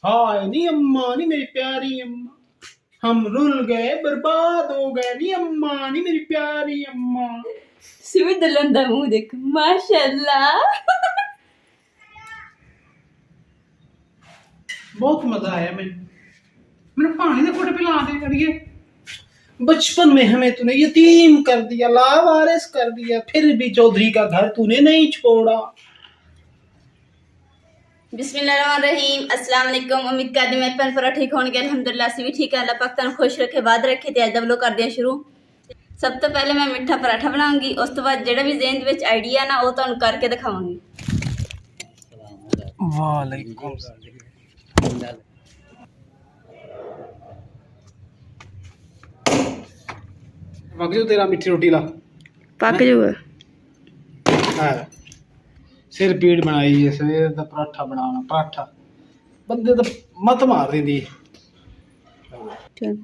हाय नी अम्मा नी मेरी प्यारी अम्मा, हम रुल गए बर्बाद हो गए नी अम्मा नी मेरी प्यारी अम्मा। सिवी दुल्हन दा मुंह देख माशाल्लाह। बहुत मजा आया मैंने पानी के घुट पिला दे अड़िए। बचपन में हमें तूने यतीम कर दिया, लावारिस कर दिया, फिर भी चौधरी का घर तूने नहीं छोड़ा। बिस्मिल्लाहिर्रहमानिर्रहीम। अस्सलाम वालेकुम। उम्मीद करदी मैं भैन भरा ठीक होणगे। अल्हम्दुलिल्लाह असीं भी ठीक है। अल्लाह पाक तुहानूं खुश रखे, बाद रखे। ते अज दा व्लॉग करदे हां शुरू। सब तो पहले मैं मिठा पराठा बनाऊंगी, उस तो बाद जेड़ा भी ज़हन दे विच आइडिया ना वो तुहानूं करके दिखावांगी। वालेकुम मगजू तेरा मिठी रोटी ला पक जाऊगा। है सिर पीड़ बनाई है सवेर दा पराठा बनाना। पराठा बंदे तो मत मार देंदी। चल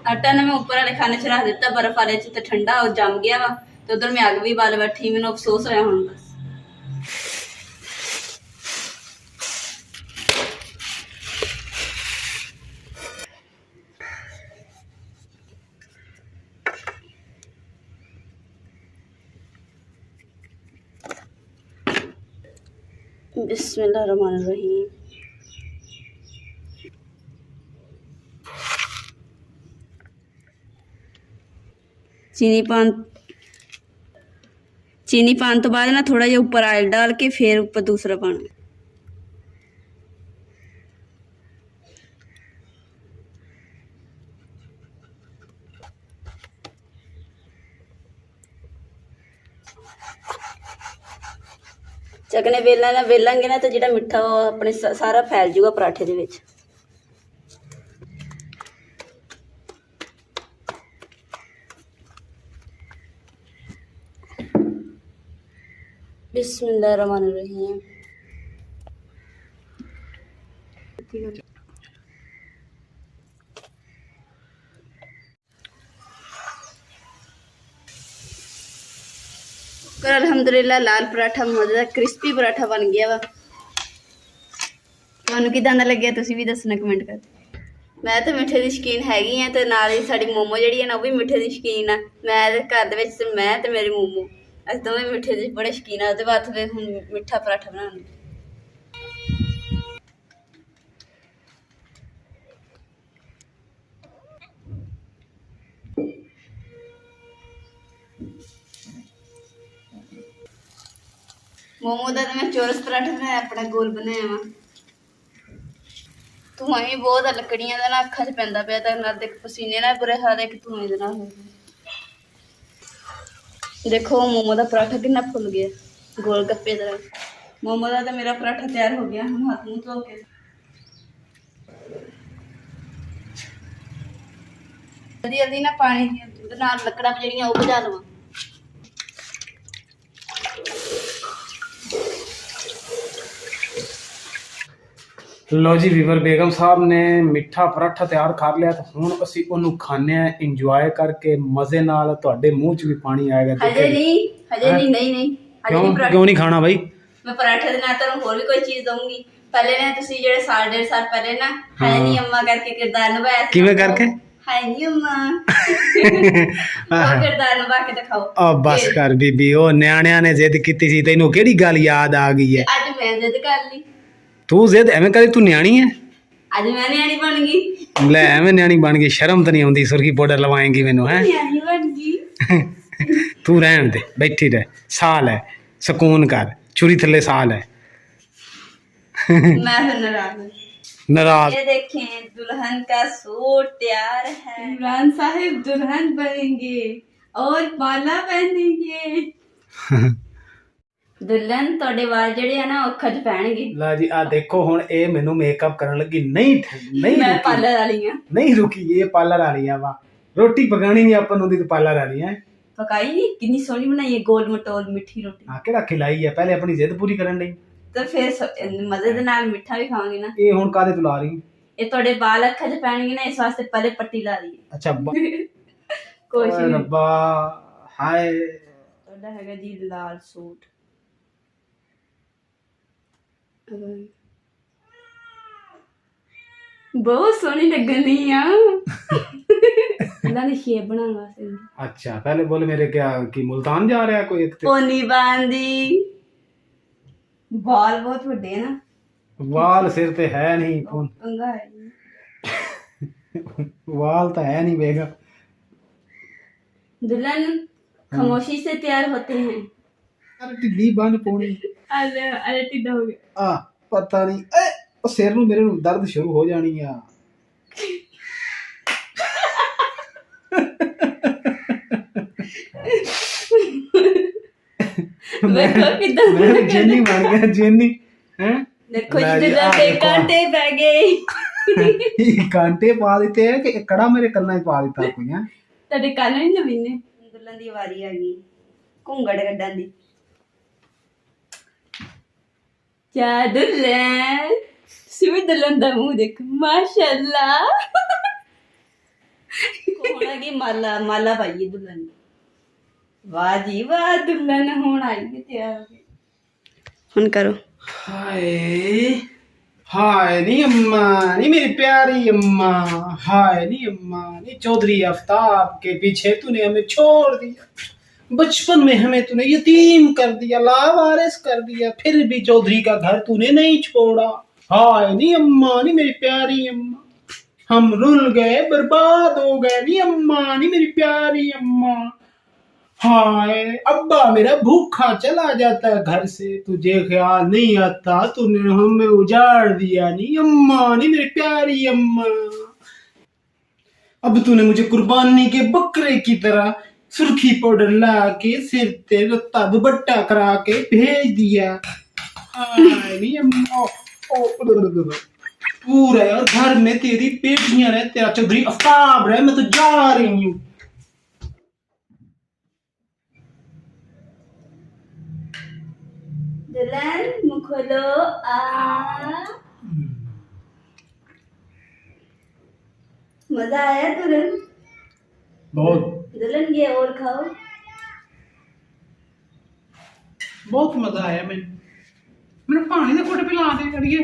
आटा ने मैं ऊपर वाले खाने च रख दिता, बर्फ वाले च तो ठंडा और जम गया वा। तो उधर मैं अग भी बाल बैठी, मैनूं अफसोस होया हुण बस। बिस्मिल्लाहिर्रहमानिर्रहीम। चीनी पान तो बाद ना थोड़ा जिहा ऊपर ऑयल डाल के फिर ऊपर दूसरा पाना। चकने वेलांगे ना तो जिहड़ा मिठा अपने सारा फैल जूगा पराठे दे विच। बिस्मिल्लाहिर्रहमानिर्रहीम। कर अल्हम्दुलिल्लाह लाल पराठा मज़ेदार क्रिस्पी पराठा बन गया वा। तुहानूं किदां दा लग्गिया तुसीं भी दसना कमेंट कर। मैं तो मिठे की शकीन हैगी हाँ, तो नाल ही साडी मोमो जिहड़ी है ना वो भी मिठे की शकीन आ। मैं घर दे विच मैं ते मेरी मोमो अस दोवें मिठे दे बड़े शकीन आ। ओहदे बाद फिर हुण मिठा पराठा बनाना। मोमो का तो मैं चौरस पराठा बनाया, अपना गोल बनाया वा। धुआं भी बहुत आ लकड़ियां का ना, अखा च पैंदा पिया तो ना देख पसीने ना बुरे हाल, एक धुएं दे नाल। देखो मोमो का पराठा कितना फुल गया गोल गप्पे तरह। मोमो का तो मेरा पराठा तैयार हो गया। हम हाथ मुँह धो के जल्दी जल्दी ना पानी नाल लकड़ा जड़ियां वो बुझा लवां। लो जी वीवर, बेगम साहब ने मिठा पराठा तैयार कर लिया तो हुण असीं ओनू खाने आ इंजॉय करके मजे नाल। तुहाडे मूँह च भी पानी आएगा। हजे नहीं नहीं क्यों नहीं खाना भाई? मैं पराठे दे नाल तुहानूं होर भी कोई चीज़ दूंगी। पहले ना तुसीं जेहड़े साल डेढ़ साल पहले ना हाय नी अम्मा करके किरदार निभाया सी। किवें करके? हाय नी अम्मा वो किरदार निभा के दिखाओ। अब बस कर बीबी, ओ न्याणिਆਂ ने जिद कीती सी, तैनूं किहड़ी गल याद आ गई है? अज मैं जिद कर ली। तू जिद एवें करी? तू न्याणी है? अज मैं न्याणी बन गई। ले एवें न्याणी बन गई, शर्म तो नहीं आउंदी? सुरखी पाउडर लवाएंगी मैनू है? न्याणी बन गई। तू रहन दे, बैठी रह, साल है, सुकून कर, छुरी थल्ले साल है। मैं फिर नाराज। ये देखें दुल्हन का सूट तैयार है। इमरान साहिब दुल्हन बनेंगे और पाला पहनेंगे। दुल्हन तोड़े वाल जड़े है ना अखा च पैणगे। ला जी आ देखो हुण ए मैनू मेकअप करन लगी। नहीं मैं पार्लर वाली हां। नहीं रुकी, ये पार्लर वाली आ वा। रोटी पकानी नहीं अपन ओदी, तो पार्लर वाली है। पकाई नहीं, कितनी सोहनी बनाई है, गोल मटोल मिठी रोटी। हां केड़ा खिलाई है? पहले अपनी जिद पूरी करन दी तो फिर मजे दे नाल मिठा भी खावांगे ना। ये हुण कादे तू ला रही? ये तोड़े बाल अखा च पैणगे ना, इस वास्ते पहले पट्टी ला दी। अच्छा कोशिश रब्बा हाय। तोड़ा हैगा जी लाल सूट। बहुत सोहनी लगनी आ अल्लाह ने शेप बनाने वास्ते। अच्छा पहले बोले मेरे क्या कि मुल्तान जा रहा है कोई एक पोनी बांधी बाल बहुत बड़े है ना वाल सिर ते है नहीं कौन पंगा है वाल तो है नहीं बेगा दुल्हन खामोशी से तैयार होते हैं। अरे टिड्डी बन पौनी अरे अरे टिड्डा हो गया आ पता नहीं ओ सिर नु मेरे नु दर्द शुरू हो जानी है देखो कितना मैं जेनी बन गया जेनी हैं देखो जी दुल्हन के कांटे पै गए कांटे पा देते हैं कि कड़ा मेरे कन्ना ही पा देता कोई है तेरे कान नहीं नवीने दुल्हन दी वारी आ गई घूंगड़ कड्डन दी क्या दुल्हन सुई दुल्हन दा मुंह देख माशाल्लाह कोना की माला माला पाई दुल्हन ने वाह जी वाह दुल्हन होण आई है तैयार हो गई हुन करो हाय हाय नी अम्मा नी मेरी प्यारी अम्मा हाय नी अम्मा नी चौधरी आफ्ताब के पीछे तूने हमें छोड़ दिया बचपन में हमें तूने यतीम कर दिया लावारिस कर दिया फिर भी चौधरी का घर तूने नहीं छोड़ा हाय नी अम्मा नी मेरी प्यारी अम्मा हम रुल गए बर्बाद हो गए नी अम्मा नी मेरी प्यारी अम्मा हाय अब्बा मेरा भूखा चला जाता घर से तुझे ख्याल नहीं आता तूने हमें उजाड़ दिया नी अम्मा नी मेरी प्यारी अम्मा अब तूने मुझे कुर्बानी के बकरे की तरह सुर्खी पाउडर ला के सिर ते रत्ता दुपट्टा करा के भेज दिया हाय नी अम्मा पूरा यार घर में तेरी पेटियां रहे तेरा चौधरी आफ्ताब रहे मैं तो जा रही हूँ दुल्हन मुंह खोलो मजा आया दुल्हन बहुत दुल्हन ये और खाओ बहुत मजा आया मैंने पानी के घुट पिला दे अड़िए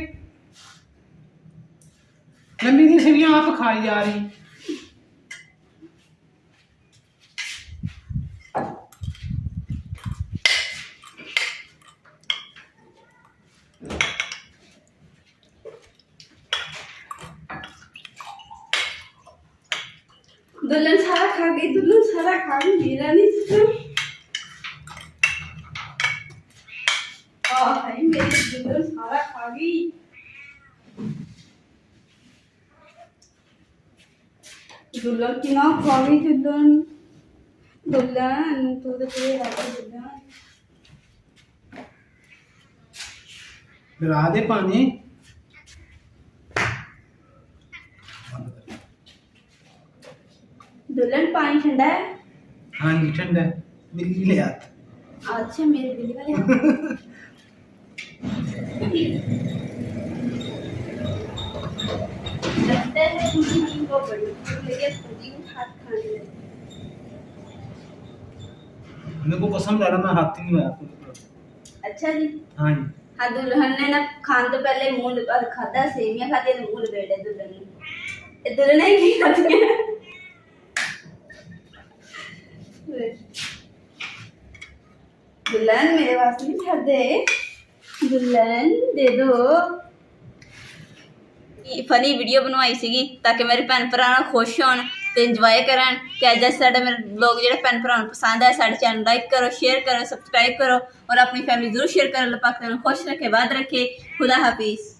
लंबी दी सिवियां आप खाई जा रही दुल्हन सारा खा गई दुल्हन सारा खा गई मेरा नहीं चिकन भाई मेरी दुल्हन सारा खा गई दुल्हन की ना खा गई दुल्हन दुल्हन तू तो पूरे रात दुल्हन पिला दे पानी दुल्हन पानी ठंडा है हाँ जी ठंडा है बिल्ली ले आते अच्छा मेरे बिल्ली वाले लगता है खुशी नींद को बड़ी लेके खुशी को हाथ खाने लगे मेरे को पसंद आ रहा मैं हाथ ही नहीं लगाया अच्छा जी हाँ जी हाँ दुल्हन ने ना खान तो पहले मुंह खादा सेवियां खाती है मुंह लपेटे दुल्हन ने दुल्हन ही नहीं खाती है दुल्हन मेरे वास्ते नहीं छड़ दे दुल्हन दे दो फनी वीडियो बनवाई सीगी ताकि मेरे भैन भरा खुश होन ते इंजॉय करन ते अज साडे मेरे लोग जेह्ड़े भैन भरा पसंद आए साडे चैनल लाइक करो शेयर करो सब्सक्राइब करो और अपनी फैमिली जरूर शेयर करो अल्लाह पाक तुहानू खुश रखे बाद रखे खुदा हाफिज।